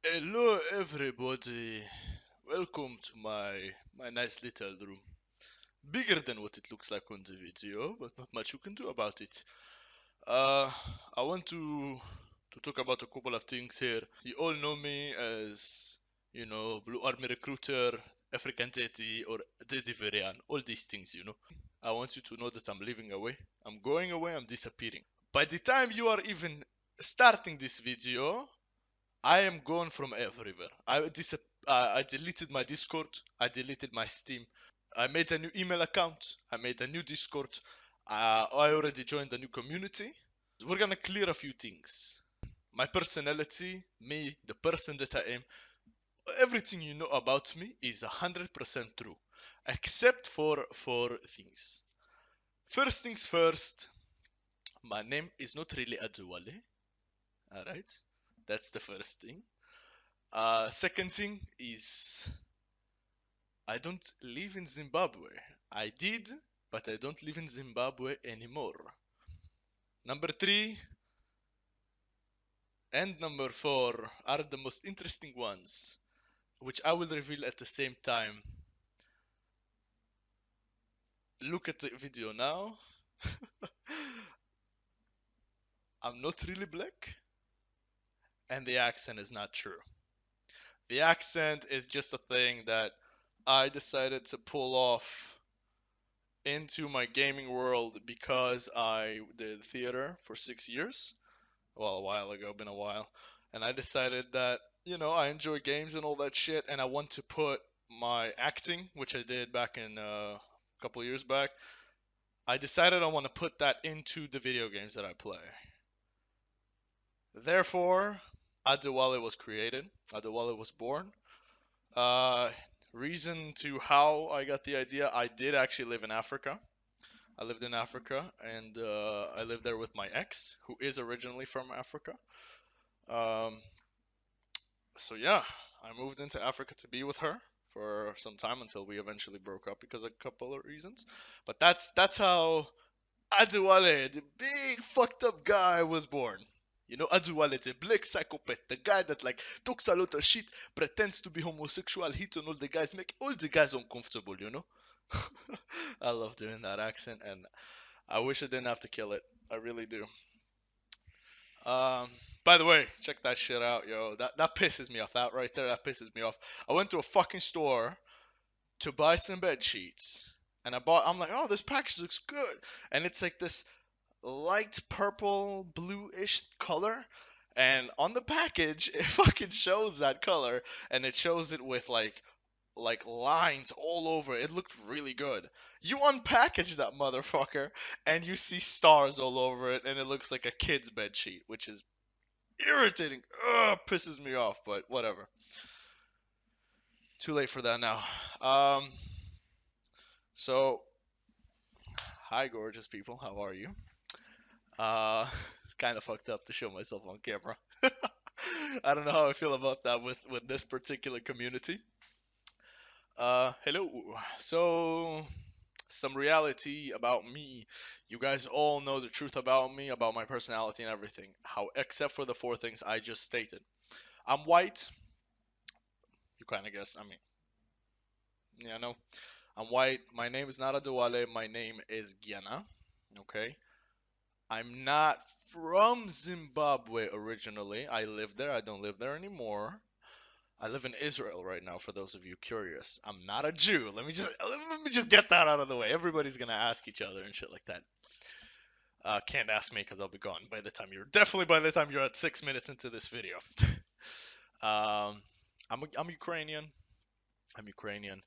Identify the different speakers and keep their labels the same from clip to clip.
Speaker 1: Hello everybody. Welcome to my nice little room. Bigger than what it looks like on the video, but not much you can do about it. Uh I want to talk about a couple of things here. You all know me as, Blue Army Recruiter, African Daddy, or DaddyVarian. All these things. I want you to know that I'm living away. I'm going away, I'm disappearing. By the time you are even starting this video, I am gone from everywhere. I deleted my Discord. I deleted my Steam. I made a new email account. I made a new Discord. I already joined a new community. We're gonna clear a few things. My personality, me, the person that I am, everything you know about me is 100% true, except for four things. First things first, my name is not really Adewale. All right, that's the first thing. Second thing is I don't live in Zimbabwe. I did, but I don't live in Zimbabwe anymore. Number three and number four are the most interesting ones, which I will reveal at the same time. Look at the video now. I'm not really black, and the accent is not true. The accent is just a thing that I decided to pull off into my gaming world because I did theater for 6 years. Well, a while ago, been a while. And I decided that, I enjoy games and all that shit, and I want to put my acting, which I did back in a couple years back. I decided I want to put that into the video games that I play. Therefore, Adewale was created. Adewale was born. Uh, Reason to how I got the idea, I did actually live in Africa. I lived in Africa, and I lived there with my ex, who is originally from Africa. Um, so yeah, I moved into Africa to be with her for some time until we eventually broke up because of a couple of reasons. But that's how Adewale, the big fucked up guy, was born. Adewale, the black psychopath, the guy that like talks a lot of shit, pretends to be homosexual, hit on all the guys, make all the guys uncomfortable. I love doing that accent, and I wish I didn't have to kill it. I really do. Um, by the way, check that shit out, yo. That pisses me off. That right there, that pisses me off. I went to a fucking store to buy some bed sheets, and I'm like, oh, this package looks good, and it's like this light purple, bluish color. And on the package, it fucking shows that color, and it shows it with like lines all over. It looked really good. You unpackage that motherfucker, and you see stars all over it, and it looks like a kid's bed sheet, which is irritating. Ugh, pisses me off, but whatever. Too late for that now. Um, so hi, gorgeous people. How are you? It's kind of fucked up to show myself on camera. I don't know how I feel about that with this particular community. Hello. So some reality about me. You guys all know the truth about me, about my personality and everything. How, except for the four things I just stated. I'm white. You kind of guess. I mean, yeah, no. I'm white. My name is not Adewale. My name is Gianna. Okay. I'm not from Zimbabwe originally. I lived there. I don't live there anymore. I live in Israel right now. For those of you curious, I'm not a Jew. Let me just get that out of the way. Everybody's gonna ask each other and shit like that. Can't ask me because I'll be gone by the time you're at 6 minutes into this video. I'm Ukrainian. I'm Ukrainian.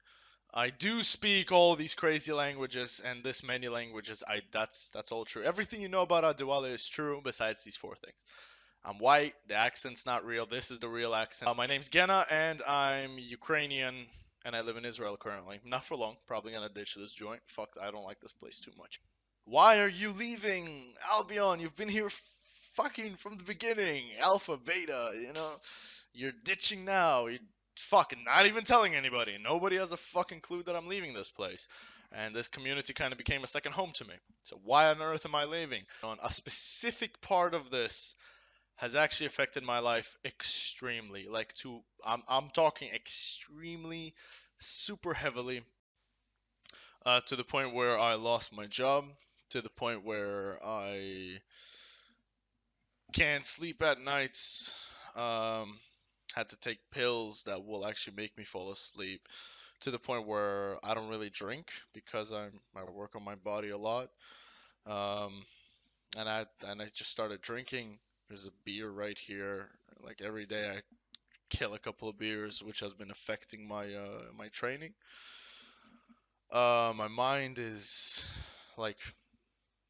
Speaker 1: I do speak all these crazy languages and this many languages. That's all true. Everything you know about Adewale is true besides these four things. I'm white. The accent's not real. This is the real accent. My name's Gena and I'm Ukrainian and I live in Israel currently. Not for long. Probably gonna ditch this joint. Fuck, I don't like this place too much. Why are you leaving, Albion? You've been here fucking from the beginning. Alpha, beta, You're ditching now. You're fucking not even telling anybody. Nobody has a fucking clue that I'm leaving this place. And this community kind of became a second home to me. So why on earth am I leaving? On a specific part of this, has actually affected my life extremely. Like I'm talking extremely, super heavily, to the point where I lost my job, to the point where I can't sleep at nights. Um, had to take pills that will actually make me fall asleep. To the point where I don't really drink because I work on my body a lot. Um, and I just started drinking. There's a beer right here. Like every day, I kill a couple of beers, which has been affecting my training. My mind is like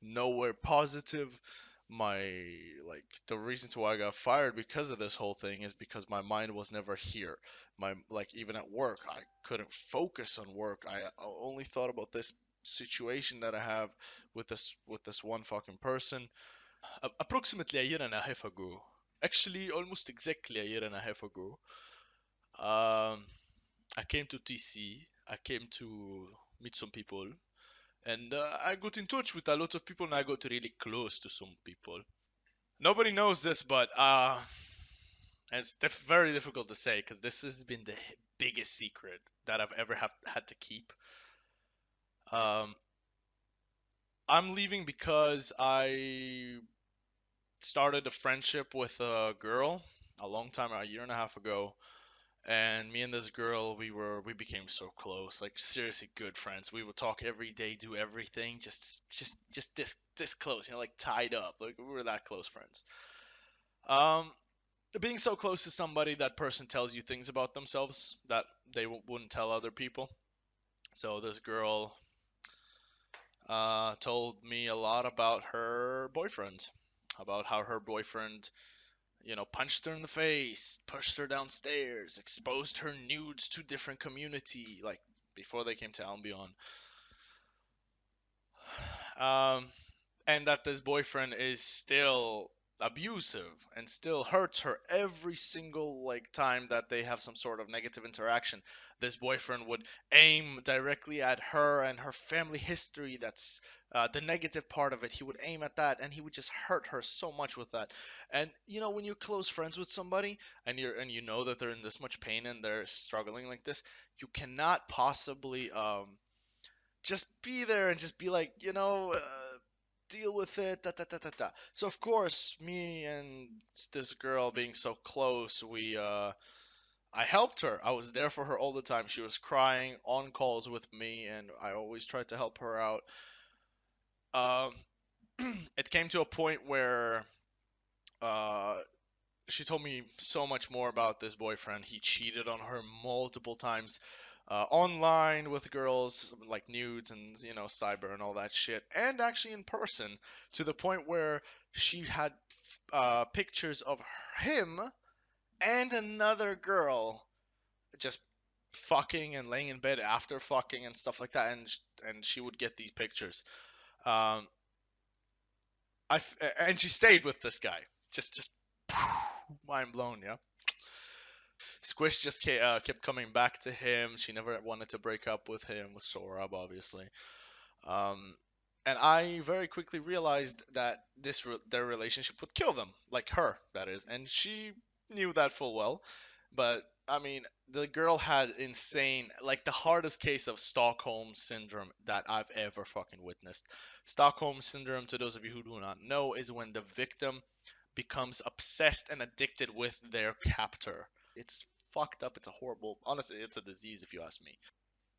Speaker 1: nowhere positive. My the reason to why I got fired because of this whole thing is because my mind was never here. My like even at work, I couldn't focus on work. I only thought about this situation that I have with this one fucking person. Approximately a year and a half ago, actually almost exactly a year and a half ago, um, I came to TC. I came to meet some people, and I got in touch with a lot of people, and I got really close to some people. Nobody knows this, but it's very difficult to say because this has been the biggest secret that I've ever have had to keep. Um, I'm leaving because I started a friendship with a girl a long time, a year and a half ago, and me and this girl, we became so close, like seriously good friends. We would talk every day, do everything, just this close, like tied up, like we were that close friends. Um, being so close to somebody, that person tells you things about themselves that they wouldn't tell other people. So this girl told me a lot about her boyfriend, about how her boyfriend punched her in the face, pushed her downstairs, exposed her nudes to different community, like before they came to Albion. Um, and that this boyfriend is still abusive and still hurts her every single time that they have some sort of negative interaction. This boyfriend would aim directly at her and her family history. That's the negative part of it. He would aim at that, and he would just hurt her so much with that. And when you're close friends with somebody, and you know that they're in this much pain and they're struggling like this, you cannot possibly just be there and just be like, deal with it, da, da, da, da, da. So of course, me and this girl being so close, I helped her. I was there for her all the time. She was crying on calls with me, and I always tried to help her out. Um, it came to a point where uh, she told me so much more about this boyfriend. He cheated on her multiple times, online with girls, like nudes and cyber and all that shit, and actually in person, to the point where she had pictures of him and another girl just fucking and laying in bed after fucking and stuff like that, and she would get these pictures. Um, and she stayed with this guy. Just mind blown, yeah. Squish just kept coming back to him. She never wanted to break up with him, with Sorab, obviously. Um, and I very quickly realized that their relationship would kill them, like her, that is. And she knew that full well. But I mean, the girl had insane, like the hardest case of Stockholm syndrome that I've ever fucking witnessed. Stockholm syndrome, to those of you who do not know, is when the victim becomes obsessed and addicted with their captor. It's fucked up. It's a horrible, honestly, it's a disease if you ask me.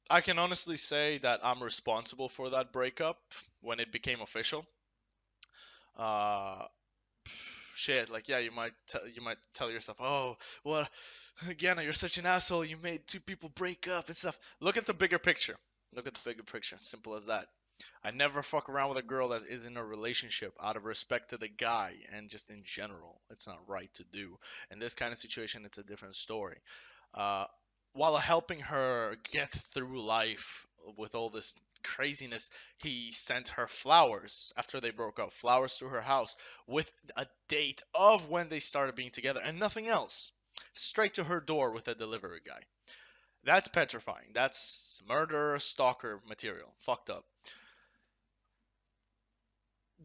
Speaker 1: I can honestly say that I'm responsible for that breakup when it became official. Uh, shit, like yeah, you might tell yourself, oh, well, again, you're such an asshole. You made two people break up and stuff. Look at the bigger picture. Look at the bigger picture. Simple as that. I never fuck around with a girl that is in a relationship out of respect to the guy and just in general. It's not right to do. In this kind of situation, it's a different story. Uh, while helping her get through life with all this craziness, he sent her flowers after they broke up, flowers to her house with a date of when they started being together and nothing else. Straight to her door with a delivery guy. That's petrifying. That's murder, stalker material. Fucked up.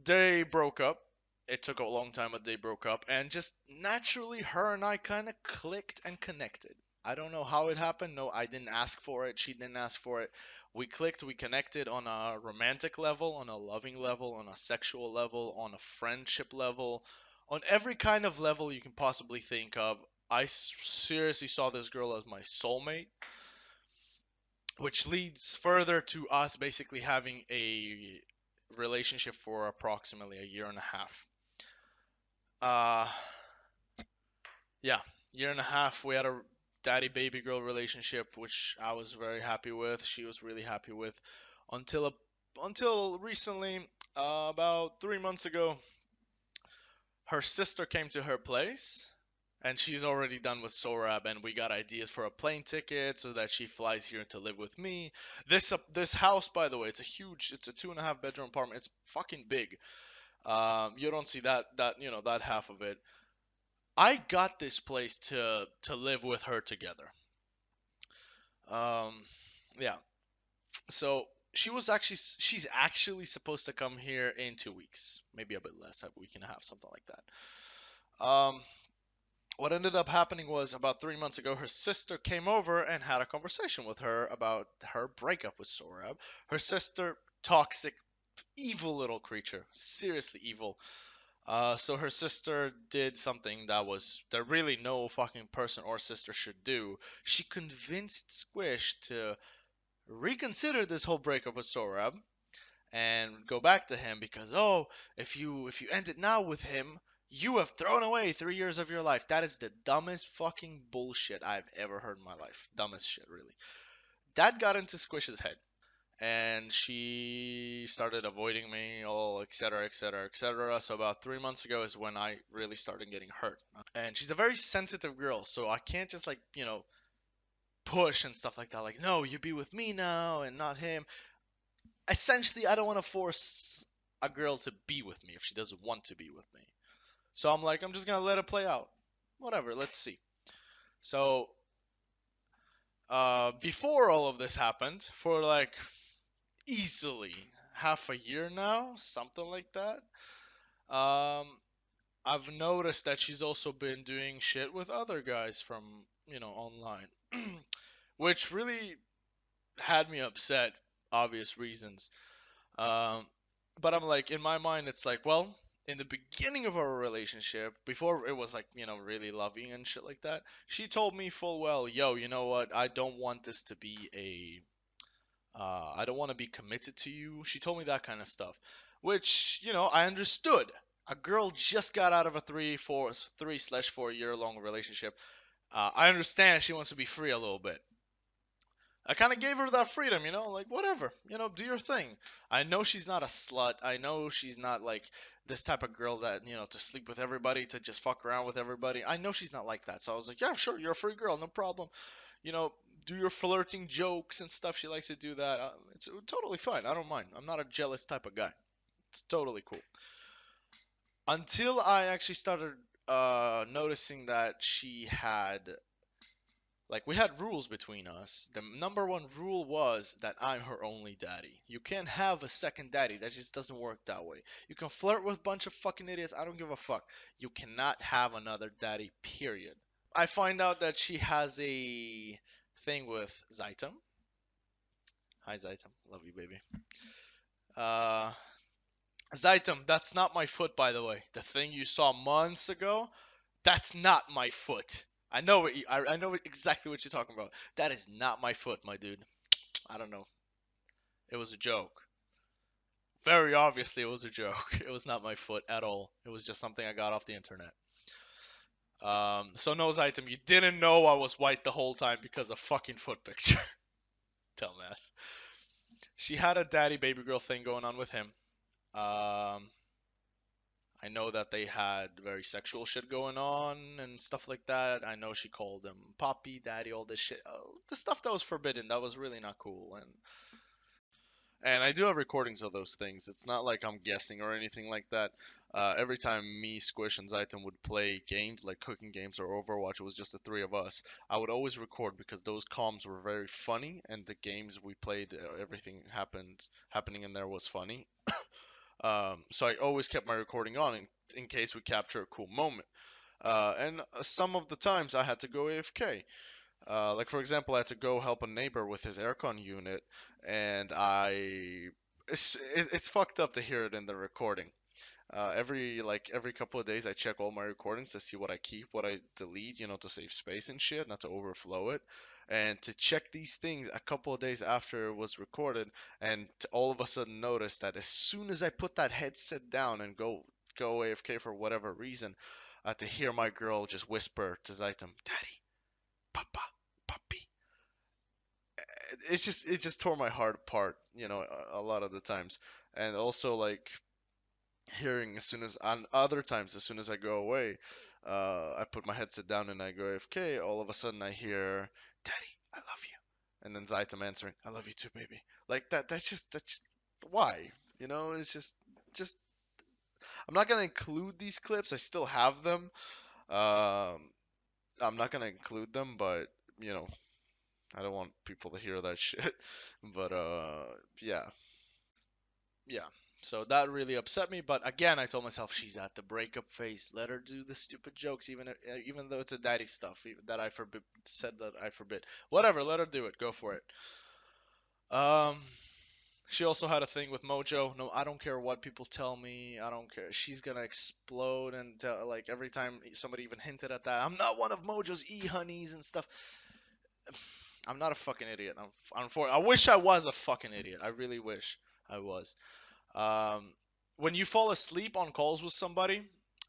Speaker 1: They broke up. it took a long time, but they broke up, and just naturally, her and I kind of clicked and connected. I don't know how it happened. No, I didn't ask for it. She didn't ask for it. We clicked, we connected on a romantic level, on a loving level, on a sexual level, on a friendship level, on every kind of level you can possibly think of. Seriously saw this girl as my soulmate, which leads further to us basically having a relationship for approximately a year and a half. Uh, yeah, year and a half. We had a daddy baby girl relationship, which I was very happy with. She was really happy with, until until recently, about 3 months ago, her sister came to her place. And she's already done with Sorab, and we got ideas for a plane ticket so that she flies here to live with me. This house, by the way, it's a 2.5 bedroom apartment. It's fucking big. You don't see that half of it. I got this place to live with her together. Um, yeah. So she's actually supposed to come here in 2 weeks, maybe a bit less, a week and a half, something like that. What ended up happening was about 3 months ago, her sister came over and had a conversation with her about her breakup with Sorab. Her sister, toxic, evil little creature, seriously evil. So her sister did something that really no fucking person or sister should do. She convinced Squish to reconsider this whole breakup with Sorab and go back to him because, oh, if you end it now with him, you have thrown away 3 years of your life. That is the dumbest fucking bullshit I've ever heard in my life. Dumbest shit, really. That got into Squish's head, and she started avoiding me, all etc. etc. etc. So about 3 months ago is when I really started getting hurt. And she's a very sensitive girl, so I can't just like push and stuff like that. Like, no, you be with me now and not him. Essentially, I don't want to force a girl to be with me if she doesn't want to be with me. So I'm like, I'm just gonna let it play out. Whatever, let's see. So before all of this happened, for like easily half a year now, something like that. Um, I've noticed that she's also been doing shit with other guys from online, which really had me upset. Obvious reasons. Um, but I'm like, in my mind, it's like, well, in the beginning of our relationship, before it was like, really loving and shit like that, she told me full well, yo, you know what? I don't want this to be I don't want to be committed to you. She told me that kind of stuff, which, I understood. A girl just got out of a 3/4 year long relationship. I understand she wants to be free a little bit. I kind of gave her that freedom, like whatever, do your thing. I know she's not a slut. I know she's not like this type of girl that, to sleep with everybody, to just fuck around with everybody. I know she's not like that. So I was like, yeah, sure, you're a free girl, no problem. You know, do your flirting jokes and stuff. She likes to do that. It's totally fine. I don't mind. I'm not a jealous type of guy. It's totally cool. Until I actually started noticing that she had like we had rules between us. The number one rule was that I'm her only daddy. You can't have a second daddy. That just doesn't work that way. You can flirt with a bunch of fucking idiots. I don't give a fuck. You cannot have another daddy, period. I find out that she has a thing with Zaitam. Hi Zaitam. Love you, baby. Uh, Zaitam, that's not my foot, by the way. The thing you saw months ago, that's not my foot. I know exactly what you're talking about. That is not my foot, my dude. I don't know. It was a joke. Very obviously, it was a joke. It was not my foot at all. It was just something I got off the internet. So nose item. You didn't know I was white the whole time because of fucking foot picture. Dumbass. She had a daddy baby girl thing going on with him. Um, I know that they had very sexual shit going on and stuff like that. I know she called him poppy, daddy, all this shit. The stuff that was forbidden, that was really not cool. And I do have recordings of those things. It's not like I'm guessing or anything like that. Every time me, Squish, and Zaitan would play games like cooking games or Overwatch, it was just the three of us. I would always record because those comms were very funny, and the games we played, everything happening in there was funny. So I always kept my recording on in case we capture a cool moment. And some of the times I had to go AFK. Like for example, I had to go help a neighbor with his aircon unit, and it's fucked up to hear it in the recording. Every couple of days, I check all my recordings to see what I keep, what I delete, to save space and shit, not to overflow it, and to check these things a couple of days after it was recorded, and to all of a sudden notice that as soon as I put that headset down and go AFK for whatever reason, to hear my girl just whisper to Zaitam, "Daddy, Papa, Puppy." It just tore my heart apart, a lot of the times, and also like hearing as soon as on other times as soon as I go away, I put my headset down and I go AFK. All of a sudden I hear, "Daddy, I love you," and then Zaitam answering, "I love you too, baby." Like that. That's just why. It's just I'm not gonna include these clips. I still have them. Um, I'm not gonna include them, but you know, I don't want people to hear that shit. But yeah. Yeah. So that really upset me, but again, I told myself she's at the breakup phase. Let her do the stupid jokes, even though it's a daddy stuff that I forbid said that I forbid. Whatever, let her do it. Go for it. Um, she also had a thing with Mojo. No, I don't care what people tell me. I don't care. She's gonna explode and tell, like every time somebody even hinted at that. I'm not one of Mojo's e-honeys and stuff. I'm not a fucking idiot. I wish I was a fucking idiot. I really wish I was. Um, when you fall asleep on calls with somebody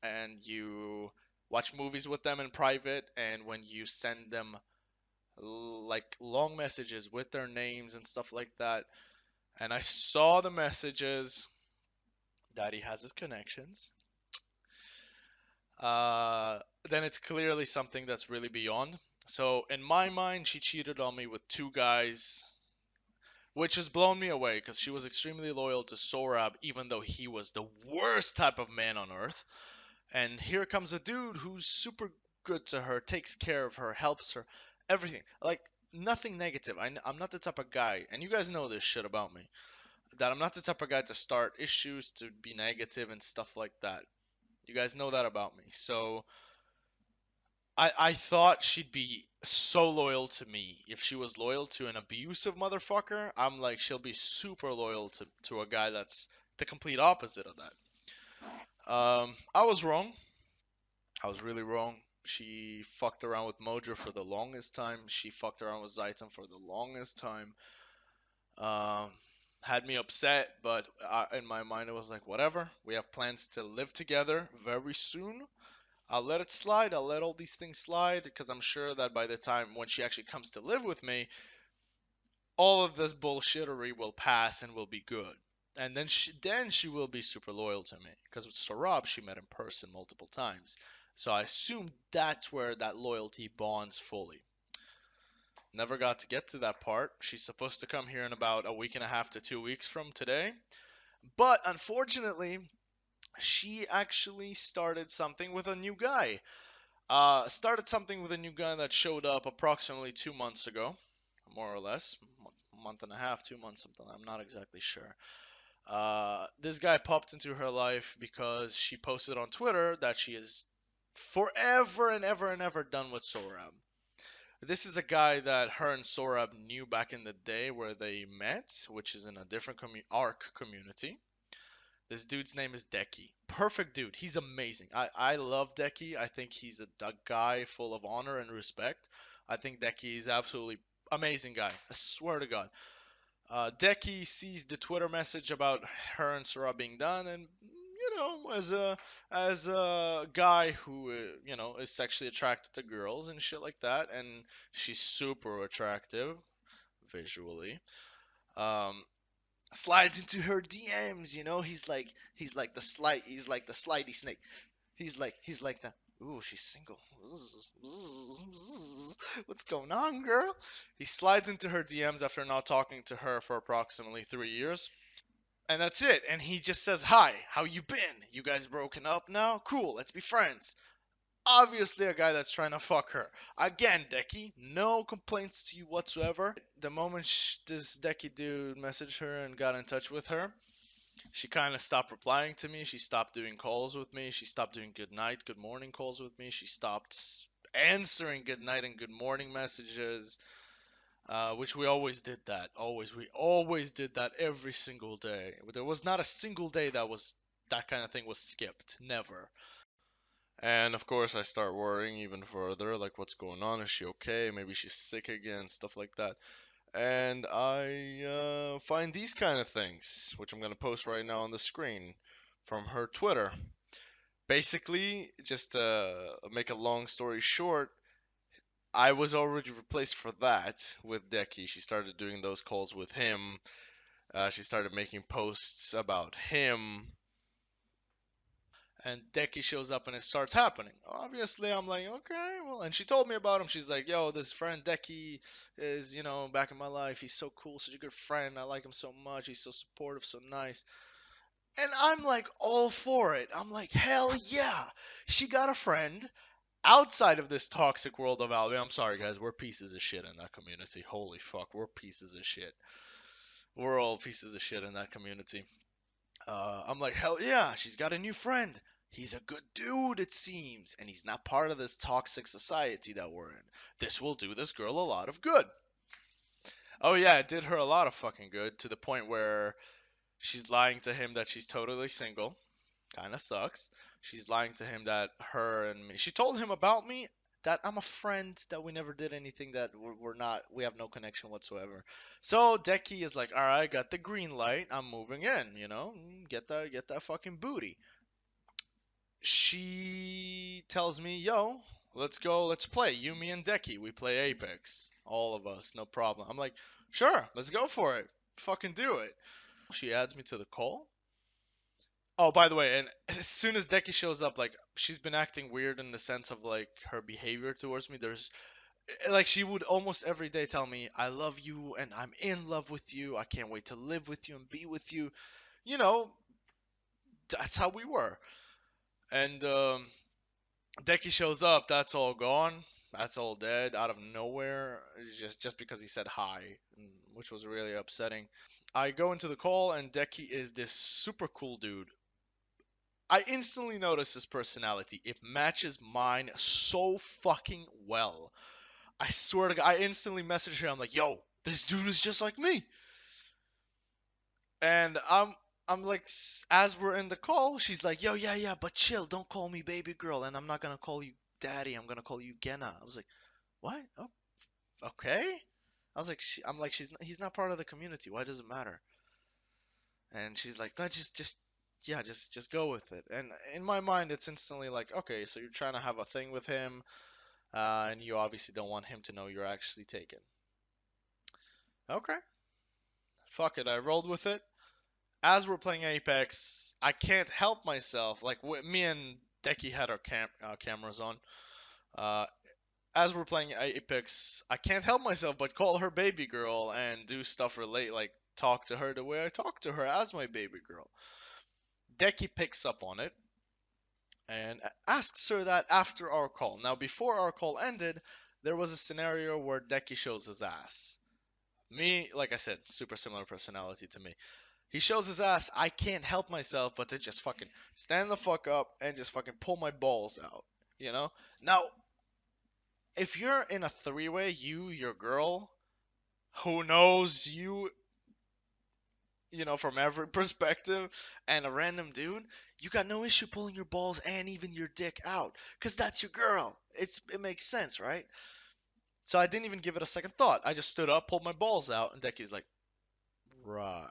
Speaker 1: and you watch movies with them in private, and when you send them like long messages with their names and stuff like that, and I saw the messages, Daddy has his connections, uh, then it's clearly something that's really beyond. So in my mind, she cheated on me with two guys, which has blown me away because she was extremely loyal to Sorab, even though he was the worst type of man on earth. And here comes a dude who's super good to her, takes care of her, helps her, everything. Like, nothing negative. I'm not the type of guy, and you guys know this shit about me, that I'm not the type of guy to start issues, to be negative and stuff like that. You guys know that about me. So, I thought she'd be so loyal to me. If she was loyal to an abusive motherfucker, I'm like, she'll be super loyal to a guy that's the complete opposite of that. I was wrong. I was really wrong. She fucked around with Mojo for the longest time. She fucked around with Zaitan for the longest time. Um, had me upset, but in my mind it was like, whatever. We have plans to live together very soon. I'll let it slide. I'll let all these things slide because I'm sure that by the time when she actually comes to live with me, all of this bullshittery will pass and will be good. And then she will be super loyal to me because with Sarab she met in person multiple times. So I assume that's where that loyalty bonds fully. Never got to get to that part. She's supposed to come here in about a week and a half to 2 weeks from today. But unfortunately, she actually started something with a new guy. Started something with a new guy that showed up approximately 2 months ago, more or less, month and a half, 2 months, something. I'm not exactly sure. This guy popped into her life because she posted on Twitter that she is forever and ever and ever done with Sorab. This is a guy that her and Sorab knew back in the day where they met, which is in a different ARC community. This dude's name is Deki. Perfect dude. He's amazing. I love Deki. I think he's a guy full of honor and respect. I think Deki is absolutely amazing guy. I swear to God. Deki sees the Twitter message about her and Sora being done, and as a guy who is sexually attracted to girls and shit like that, and she's super attractive visually. Um, Slides into her DMs. He's like the slidey snake. He's like the ooh, she's single. What's going on, girl? He slides into her DMs after not talking to her for approximately 3 years. And that's it. And he just says, "Hi, how you been? You guys broken up now? Cool, let's be friends." Obviously, a guy that's trying to fuck her. Again, Deki, no complaints to you whatsoever. The moment this Deki dude messaged her and got in touch with her, She kind of stopped replying to me. She stopped doing calls with me. She stopped doing good night, good morning calls with me. She stopped answering good night and good morning messages, which we always did that. Always. We always did that every single day. There was not a single day that kind of thing was skipped. Never. And of course, I start worrying even further, like what's going on? Is she okay? Maybe she's sick again, stuff like that. And I find these kind of things, which I'm going to post right now on the screen from her Twitter. Basically, just to make a long story short, I was already replaced for that with Decky. She started doing those calls with him. She started making posts about him. And Decky shows up and it starts happening. Obviously, I'm like, okay, well, and she told me about him. She's like, yo, this friend Decky is, back in my life. He's so cool, such a good friend. I like him so much. He's so supportive, so nice. And I'm like, all for it. I'm like, hell yeah. She got a friend outside of this toxic world of Alabama. I'm sorry, guys. We're pieces of shit in that community. Holy fuck. We're pieces of shit. We're all pieces of shit in that community. I'm like, hell yeah, she's got a new friend. He's a good dude, it seems, and he's not part of this toxic society that we're in. This will do this girl a lot of good. Oh yeah, it did her a lot of fucking good to the point where she's lying to him that she's totally single. Kind of sucks. She's lying to him that her and me. She told him about me that I'm a friend, that we never did anything, that we're not, we have no connection whatsoever. So Decky is like, all right, got the green light. I'm moving in. Get that fucking booty. She tells me, yo, let's go, let's play. You, me, and Decky. We play Apex. All of us, no problem. I'm like, sure, let's go for it. Fucking do it. She adds me to the call. Oh, by the way, and as soon as Decky shows up, like she's been acting weird in the sense of like her behavior towards me. There's like she would almost every day tell me, "I love you and I'm in love with you. I can't wait to live with you and be with you." You know, that's how we were. And Decky shows up, that's all gone. That's all dead out of nowhere, just because he said hi, which was really upsetting. I go into the call and Decky is this super cool dude. I instantly notice his personality. It matches mine so fucking well. I swear to God, I instantly message her. I'm like, yo, this dude is just like me. And I'm like, as we're in the call, she's like, yo, yeah, yeah, but chill. Don't call me baby girl. And I'm not going to call you daddy. I'm going to call you Genna. I was like, what? Oh, okay. I was like, I'm like, he's not part of the community. Why does it matter? And she's like, no, yeah, just go with it. And in my mind, it's instantly like, okay, so you're trying to have a thing with him, and you obviously don't want him to know you're actually taken. Okay, fuck it, I rolled with it. As we're playing Apex, I can't help myself. Like me and Decky had our cameras on. Uh, as we're playing Apex, I can't help myself but call her baby girl and do stuff relate, like talk to her the way I talk to her as my baby girl. Decky picks up on it and asks her that after our call. Now, before our call ended, there was a scenario where Decky shows his ass. Me, like I said, super similar personality to me. He shows his ass. I can't help myself but to just fucking stand the fuck up and just fucking pull my balls out. You know? Now, if you're in a three-way, you, your girl, who knows you, from every perspective, and a random dude, you got no issue pulling your balls and even your dick out, cause that's your girl. It makes sense, right? So I didn't even give it a second thought. I just stood up, pulled my balls out, and Decky's like, right.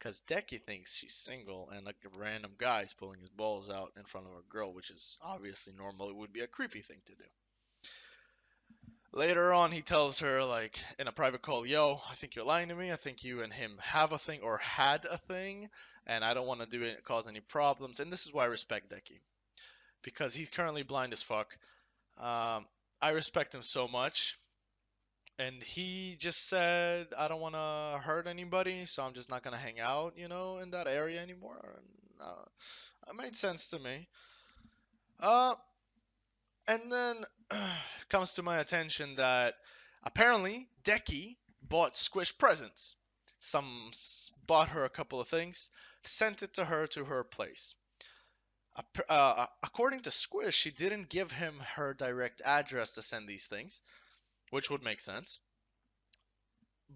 Speaker 1: Cause Decky thinks she's single, and like a random guy's pulling his balls out in front of a girl, which is obviously normal. It would be a creepy thing to do. Later on, he tells her, like, in a private call, yo, I think you're lying to me. I think you and him have a thing or had a thing, and I don't want to do it cause any problems. And this is why I respect Decky, because he's currently blind as fuck. Um, I respect him so much. And he just said, I don't want to hurt anybody, so I'm just not going to hang out, in that area anymore. And, it made sense to me. Uh, and then comes to my attention that apparently Decky bought Squish presents. bought her a couple of things, sent it to her to her place. According to Squish, she didn't give him her direct address to send these things, which would make sense.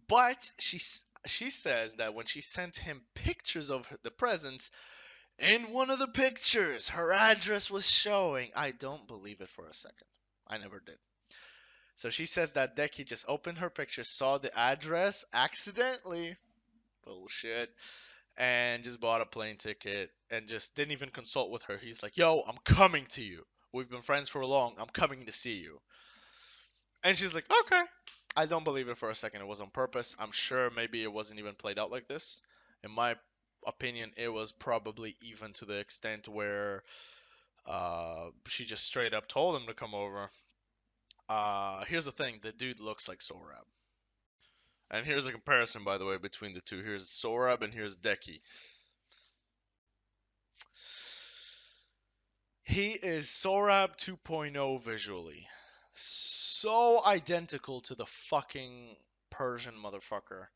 Speaker 1: But she says that when she sent him pictures of the presents, in one of the pictures, her address was showing. I don't believe it for a second. I never did. So she says that Decky just opened her picture, saw the address accidentally. Bullshit. And just bought a plane ticket and just didn't even consult with her. He's like, yo, I'm coming to you. We've been friends for long. I'm coming to see you. And she's like, okay. I don't believe it for a second. It was on purpose. I'm sure maybe it wasn't even played out like this. In my opinion, it was probably even to the extent where she just straight up told him to come over. Here's the thing: the dude looks like Sorab, and here's a comparison, by the way, between the two. Here's Sorab and here's Deki. He is Sorab 2.0 visually, so identical to the fucking Persian motherfucker.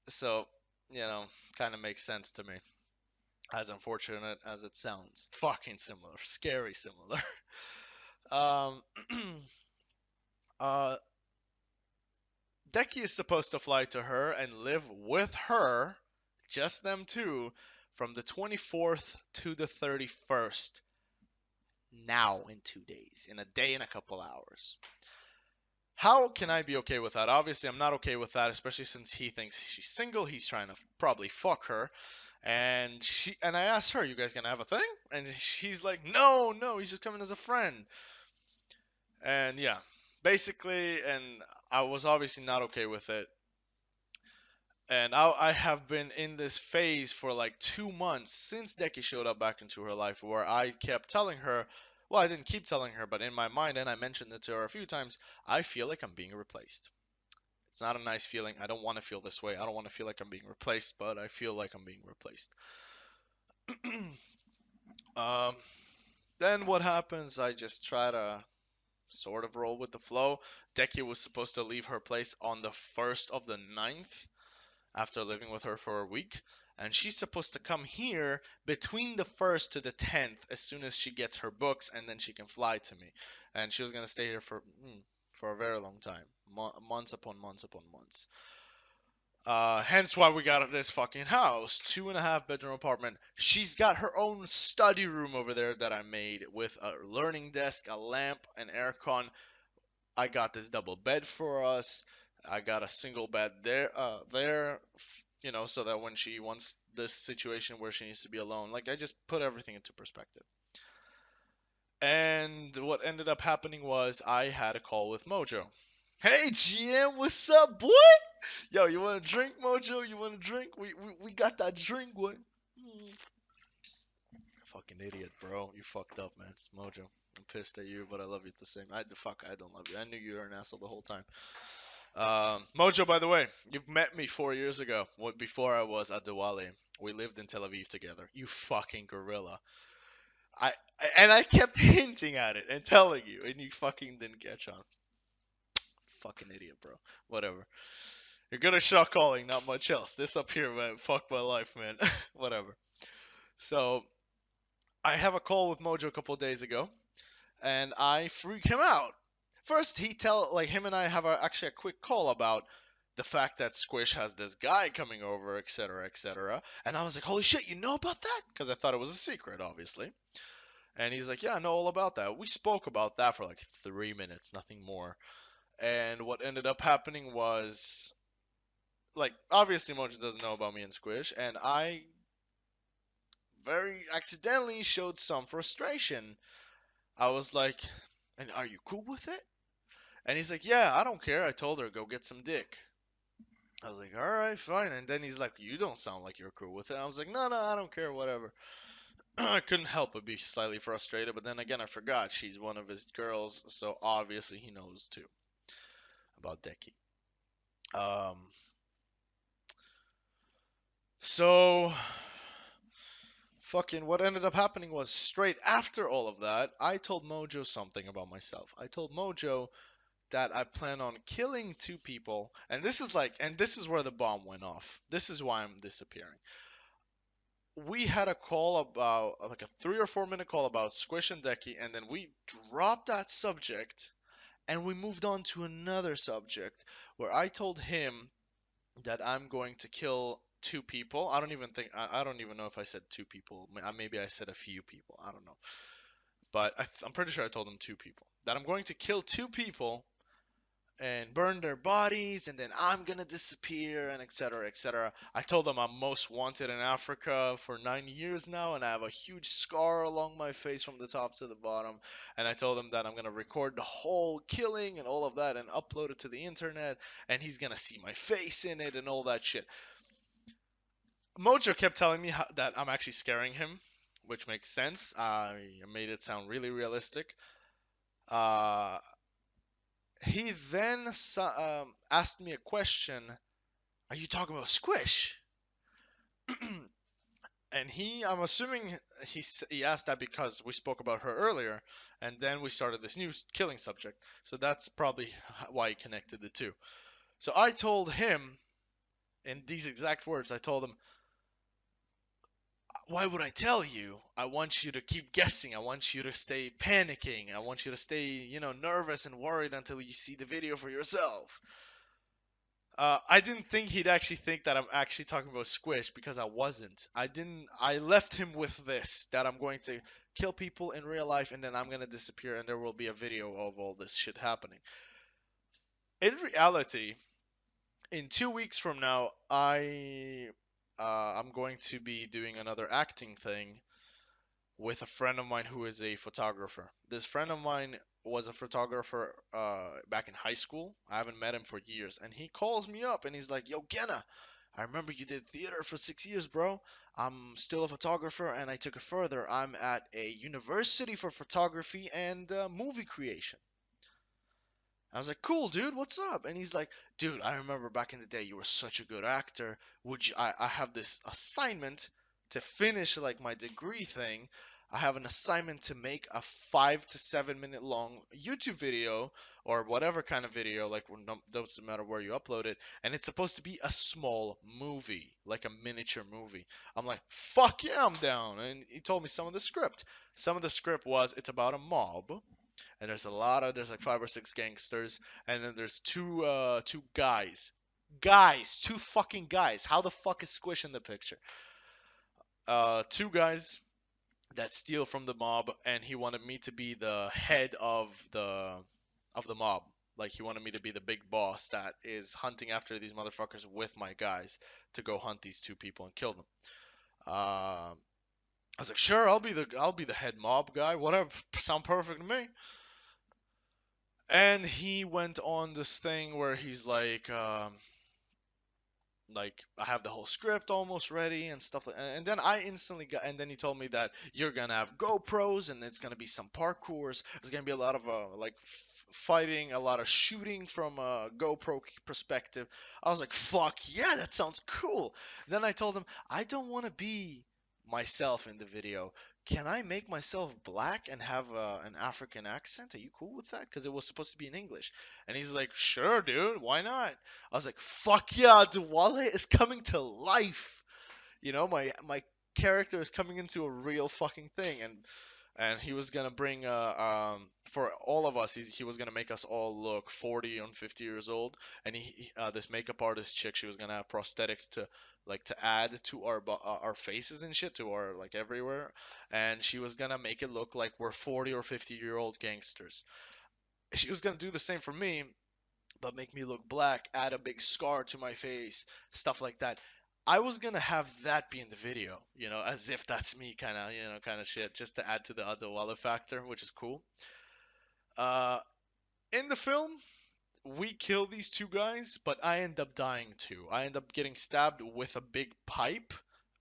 Speaker 1: So, kind of makes sense to me. As unfortunate as it sounds, fucking similar, scary similar. um, uh, Deki is supposed to fly to her and live with her, just them two, from the 24th to the 31st. Now, in 2 days, in a day and a couple hours. How can I be okay with that? Obviously, I'm not okay with that, especially since he thinks she's single. He's trying to probably fuck her. And I asked her, "You guys gonna have a thing?" And she's like, "No, no, he's just coming as a friend." And yeah, basically, and I was obviously not okay with it. And I have been in this phase for like 2 months since Deki showed up back into her life, where I kept telling her, well, I didn't keep telling her, but in my mind, and I mentioned it to her a few times, I feel like I'm being replaced. It's not a nice feeling. I don't want to feel this way. I don't want to feel like I'm being replaced, but I feel like I'm being replaced. um, then what happens? I just try to sort of roll with the flow. Deki was supposed to leave her place on the 1st of the 9th after living with her for a week. And she's supposed to come here between the 1st to the 10th as soon as she gets her books, and then she can fly to me. And she was going to stay here for a very long time. Months upon months upon months. Hence why we got this fucking house. 2.5 bedroom apartment. She's got her own study room over there that I made with a learning desk, a lamp, an aircon. I got this double bed for us. I got a single bed there, so that when she wants this situation where she needs to be alone, like I just put everything into perspective. And what ended up happening was I had a call with Mojo. Hey GM, what's up, boy? Yo, you want a drink, Mojo? You want a drink? We got that drink, boy. Fucking idiot, bro. You fucked up, man. It's Mojo. I'm pissed at you, but I love you the same. I don't love you. I knew you were an asshole the whole time. Mojo, by the way, you've met me 4 years ago. Before I was at Diwali. We lived in Tel Aviv together. You fucking gorilla. I kept hinting at it and telling you, and you fucking didn't catch on. Fucking idiot, bro. Whatever. You're good at shot calling, not much else. This up here, man. Fuck my life, man. Whatever. So I have a call with Mojo a couple of days ago, and I freak him out. First, him and I have actually a quick call about the fact that Squish has this guy coming over, etc., etc. And I was like, holy shit, you know about that? Because I thought it was a secret, obviously. And he's like, yeah, I know all about that. We spoke about that for like 3 minutes, nothing more. And what ended up happening was, like, obviously Mojo doesn't know about me and Squish, and I very accidentally showed some frustration. I was like, and are you cool with it? And he's like, yeah, I don't care. I told her, go get some dick. I was like, all right, fine. And then he's like, you don't sound like you're cool with it. I was like, no, no, I don't care, whatever. I couldn't help but be slightly frustrated, but then again, I forgot she's one of his girls, so obviously he knows too about Deki. Um, so fucking what ended up happening was straight after all of that, I told Mojo something about myself. I told Mojo that I plan on killing two people, and this is like, and this is where the bomb went off. This is why I'm disappearing. We had a call about like a 3 or 4 minute call about Squish and Decky, and then we dropped that subject and we moved on to another subject where I told him that I'm going to kill two people. I don't even know if I said two people. Maybe I said a few people. I don't know. But I'm pretty sure I told him two people. That I'm going to kill two people and burn their bodies, and then I'm gonna disappear, and etc. etc. I told them I'm most wanted in Africa for 9 years now, and I have a huge scar along my face from the top to the bottom. And I told them that I'm gonna record the whole killing and all of that and upload it to the internet, and he's gonna see my face in it and all that shit. Mojo kept telling me that I'm actually scaring him, which makes sense. I made it sound really realistic. Uh, he then asked me a question. Are you talking about Squish? And I'm assuming he asked that because we spoke about her earlier, and then we started this new killing subject. So that's probably why he connected the two. So I told him, in these exact words, I told him, why would I tell you? I want you to keep guessing. I want you to stay panicking. I want you to stay, nervous and worried until you see the video for yourself. I didn't think he'd actually think that I'm actually talking about Squish because I wasn't. I didn't. I left him with this that I'm going to kill people in real life and then I'm gonna disappear and there will be a video of all this shit happening. In reality, in 2 weeks from now, I'm going to be doing another acting thing with a friend of mine who is a photographer. This friend of mine was a photographer back in high school. I haven't met him for years, and he calls me up and he's like, "Yo, Genna, I remember you did theater for 6 years, bro. I'm still a photographer, and I took it further. I'm at a university for photography and movie creation." I was like, "Cool, dude. What's up?" And he's like, "Dude, I remember back in the day you were such a good actor. Would you? I have this assignment to finish like my degree thing. I have an assignment to make a 5 to 7 minute long YouTube video or whatever kind of video, like doesn't matter where you upload it, and it's supposed to be a small movie, like a miniature movie." I'm like, "Fuck yeah, I'm down." And he told me some of the script. Some of the script was it's about a mob and there's like 5 or 6 gangsters, and then there's two guys, two fucking guys. How the fuck is Squish in the picture? Two guys that steal from the mob, and he wanted me to be the head of the mob. Like he wanted me to be the big boss that is hunting after these motherfuckers with my guys to go hunt these two people and kill them. I was like, sure, I'll be the head mob guy. Whatever, sound perfect to me. And he went on this thing where he's like I have the whole script almost ready and stuff like, and then I instantly got, and then he told me that you're gonna have GoPros and it's gonna be some parkours. There's gonna be a lot of like fighting, a lot of shooting from a GoPro perspective. I was like, fuck yeah, that sounds cool. Then I told him I don't want to be myself in the video. Can I make myself black and have an African accent? Are you cool with that? Because it was supposed to be in English. And he's like, sure, dude, why not? I was like, fuck yeah, Duwale is coming to life. My character is coming into a real fucking thing, and he was gonna bring for all of us, he was gonna make us all look 40 and 50 years old, and this makeup artist chick, she was gonna have prosthetics to add to our faces and shit, to our like everywhere, and she was gonna make it look like we're 40 or 50-year-old gangsters. She was gonna do the same for me, but make me look black, add a big scar to my face, stuff like that. I was gonna have that be in the video, as if that's me, kind of shit, just to add to the Adewale factor, which is cool. Uh, in the film, we kill these two guys, but I end up dying too. I end up getting stabbed with a big pipe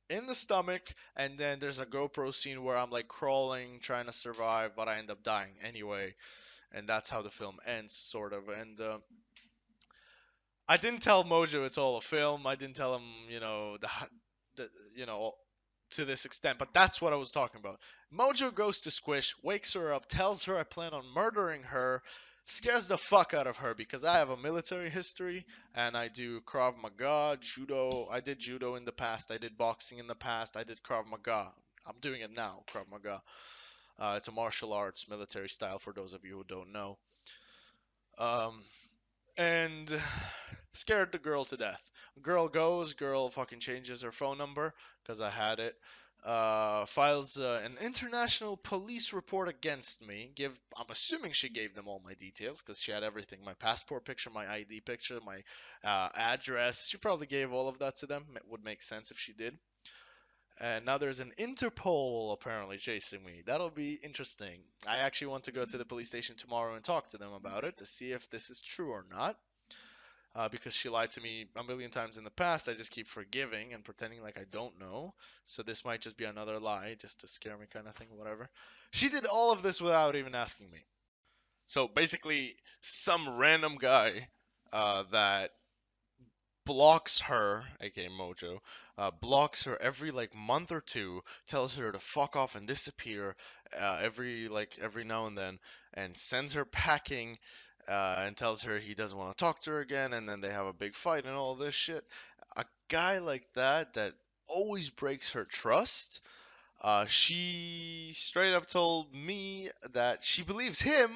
Speaker 1: in the stomach, and then there's a GoPro scene where I'm like crawling, trying to survive, but I end up dying anyway, and that's how the film ends, sort of. And I didn't tell Mojo it's all a film. I didn't tell him, the you know, to this extent, but that's what I was talking about. Mojo goes to Squish, wakes her up, tells her I plan on murdering her. Scares the fuck out of her because I have a military history and I do Krav Maga, judo. I did judo in the past. I did boxing in the past. I did Krav Maga. I'm doing it now, Krav Maga. It's a martial arts military style for those of you who don't know. Um, and scared the girl to death. Girl goes, girl fucking changes her phone number because I had it. Files an international police report against me. I'm assuming she gave them all my details because she had everything: my passport picture, my ID picture, my address. She probably gave all of that to them. It would make sense if she did. And now there's an Interpol apparently chasing me. That'll be interesting. I actually want to go to the police station tomorrow and talk to them about it to see if this is true or not. Because she lied to me a million times in the past. I just keep forgiving and pretending like I don't know. So this might just be another lie, just to scare me, kind of thing, whatever. She did all of this without even asking me. So basically, some random guy that blocks her, aka Mojo, blocks her every like month or two, tells her to fuck off and disappear every now and then, and sends her packing, and tells her he doesn't want to talk to her again, and then they have a big fight and all this shit. A guy like that always breaks her trust. She straight up told me that she believes him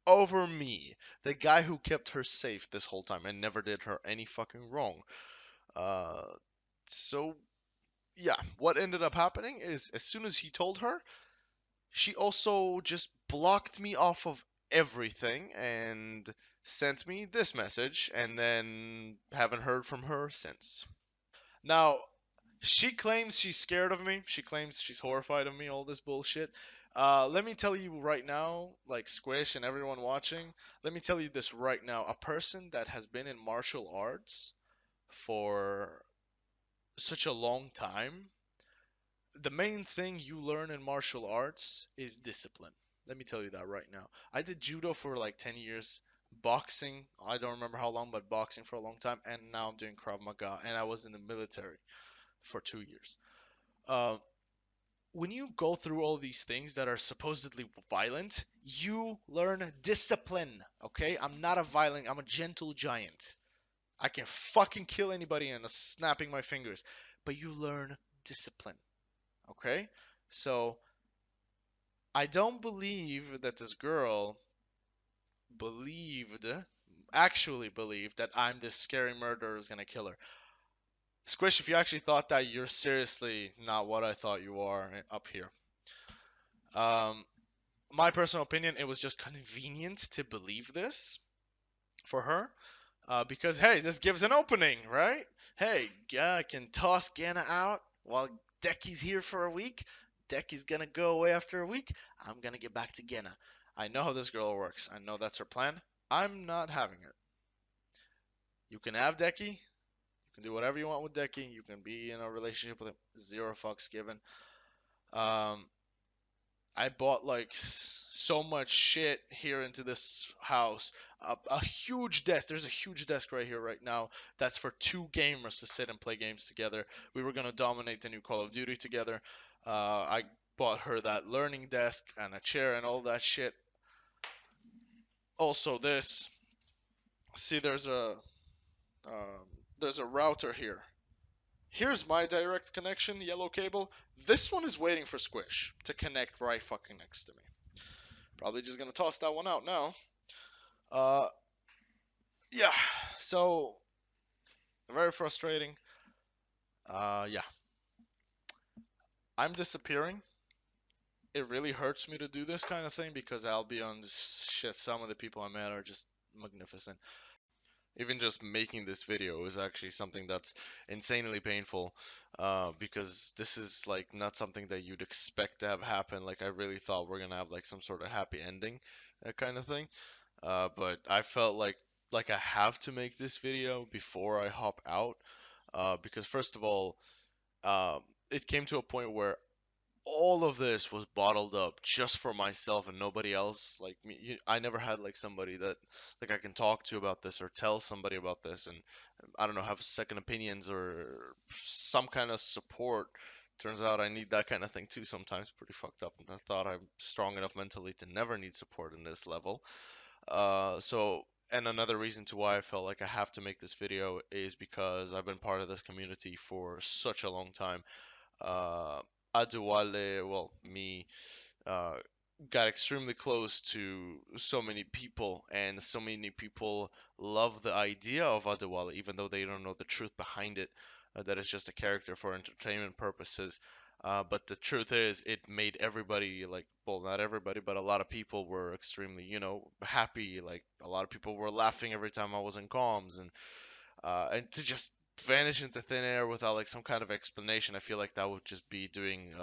Speaker 1: over me, the guy who kept her safe this whole time and never did her any fucking wrong. Uh, so yeah, what ended up happening is as soon as he told her, she also just blocked me off of everything and sent me this message, and then haven't heard from her since. Now, she claims she's scared of me. She claims she's horrified of me, all this bullshit. Let me tell you right now, like Squish and everyone watching, let me tell you this right now. A person that has been in martial arts for such a long time, the main thing you learn in martial arts is discipline. Let me tell you that right now. I did judo for like 10 years, boxing, I don't remember how long, but boxing for a long time, and now I'm doing Krav Maga, and I was in the military for 2 years. Uh, when you go through all these things that are supposedly violent, you learn discipline, okay? I'm a gentle giant. I can fucking kill anybody in a snapping my fingers, but you learn discipline. Okay? So I don't believe that this girl believed, actually believed, that I'm this scary murderer who's gonna kill her. Squish, if you actually thought that, you're seriously not what I thought you are up here. Um, my personal opinion, it was just convenient to believe this for her. Because hey, this gives an opening, right? Hey, I can toss Gana out while Decky's here for a week. Decky's gonna go away after a week. I'm gonna get back to Gena. I know how this girl works. I know that's her plan. I'm not having it. You can have Decky. You can do whatever you want with Decky. You can be in a relationship with him. Zero fucks given. Um, I bought like so much shit here into this house. A huge desk. There's a huge desk right here, right now. That's for two gamers to sit and play games together. We were gonna dominate the new Call of Duty together. I bought her that learning desk and a chair and all that shit. Also, this. See, um, there's a router here. Here's my direct connection, yellow cable. This one is waiting for Squish to connect right fucking next to me. Probably just gonna toss that one out now. Uh, yeah. So very frustrating. Yeah. I'm disappearing. It really hurts me to do this kind of thing because I'll be on this shit. Some of the people I met are just magnificent. Even just making this video is actually something that's insanely painful, because this is like not something that you'd expect to have happen. Like I really thought we're gonna have like some sort of happy ending, that kind of thing. But I felt like I have to make this video before I hop out, because first of all, um, it came to a point where all of this was bottled up just for myself and nobody else. Like me, I never had like somebody that like I can talk to about this or tell somebody about this, and I don't know, have second opinions or some kind of support. Turns out I need that kind of thing too sometimes. Pretty fucked up. And I thought I'm strong enough mentally to never need support in this level. So, and another reason to why I felt like I have to make this video is because I've been part of this community for such a long time. Uh, Adewale, well, me, uh, got extremely close to so many people, and so many people love the idea of Adewale, even though they don't know the truth behind it, that it's just a character for entertainment purposes. But the truth is, it made everybody, like, well, not everybody, but a lot of people were extremely, happy. Like, a lot of people were laughing every time I was in comms, and to just vanish into thin air without like some kind of explanation, I feel like that would just be doing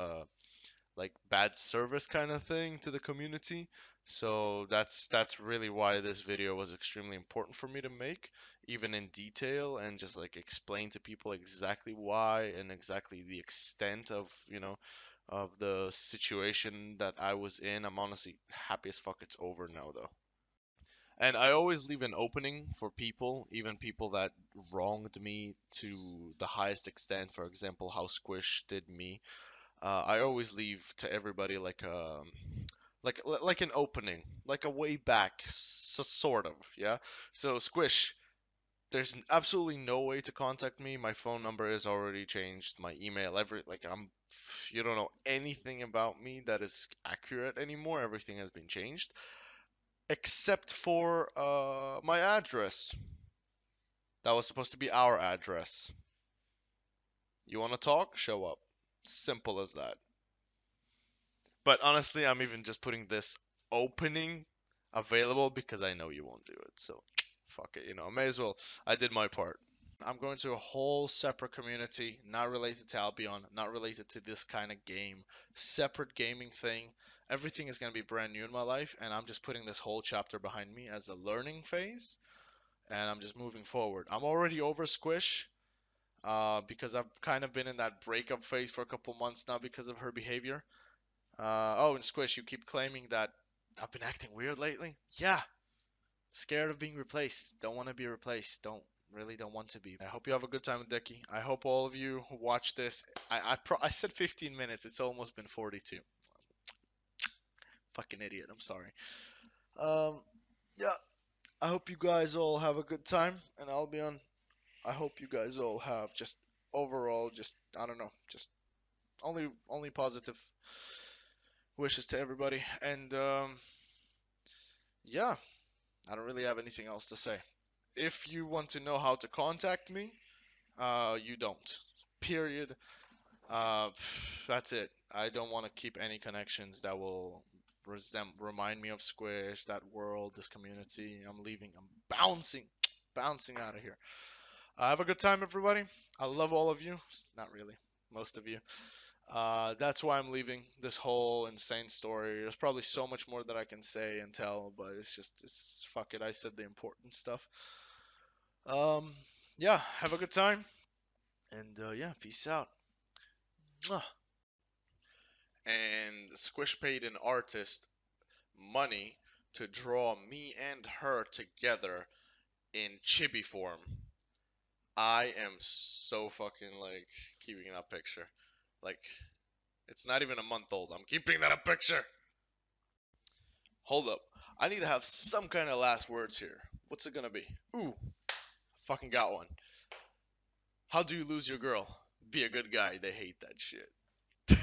Speaker 1: like bad service kind of thing to the community. So that's really why this video was extremely important for me to make, even in detail, and just like explain to people exactly why and exactly the extent of, of the situation that I was in. I'm honestly happy as fuck it's over now though. And I always leave an opening for people, even people that wronged me to the highest extent. For example, how Squish did me. I always leave to everybody like like an opening, like a way back, sort of, yeah. So Squish, there's absolutely no way to contact me. My phone number is already changed. My email, like you don't know anything about me that is accurate anymore. Everything has been changed except for my address. That was supposed to be our address. You want to talk? Show up. Simple as that. But honestly, I'm even just putting this opening available because I know you won't do it. So fuck it, I may as well. I did my part. I'm going to a whole separate community, not related to Albion, not related to this kind of game, separate gaming thing. Everything is going to be brand new in my life, and I'm just putting this whole chapter behind me as a learning phase, and I'm just moving forward. I'm already over Squish, because I've kind of been in that breakup phase for a couple months now because of her behavior. Oh, and Squish, you keep claiming that I've been acting weird lately. Yeah, scared of being replaced. Don't want to be replaced. Don't want to be. I hope you have a good time with Dickie. I hope all of you who watch this. I said 15 minutes. It's almost been 42. Fucking idiot. I'm sorry. Um, yeah. I hope you guys all have a good time, and I'll be on. I hope you guys all have just overall, just I don't know, just only positive wishes to everybody. And yeah, I don't really have anything else to say. If you want to know how to contact me, you don't. Period. That's it. I don't want to keep any connections that will remind me of Squish, that world, this community. I'm leaving. I'm bouncing, bouncing out of here. Have a good time, everybody. I love all of you. Not really, most of you. That's why I'm leaving this whole insane story. There's probably so much more that I can say and tell, but it's fuck it. I said the important stuff. Um, yeah, have a good time, and yeah, peace out. Mwah. And Squish paid an artist money to draw me and her together in chibi form. I am so fucking like keeping that picture. Like, it's not even a month old. I'm keeping that picture. Hold up. I need to have some kind of last words here. What's it gonna be? Ooh, fucking got one. How do you lose your girl? Be a good guy. They hate that shit.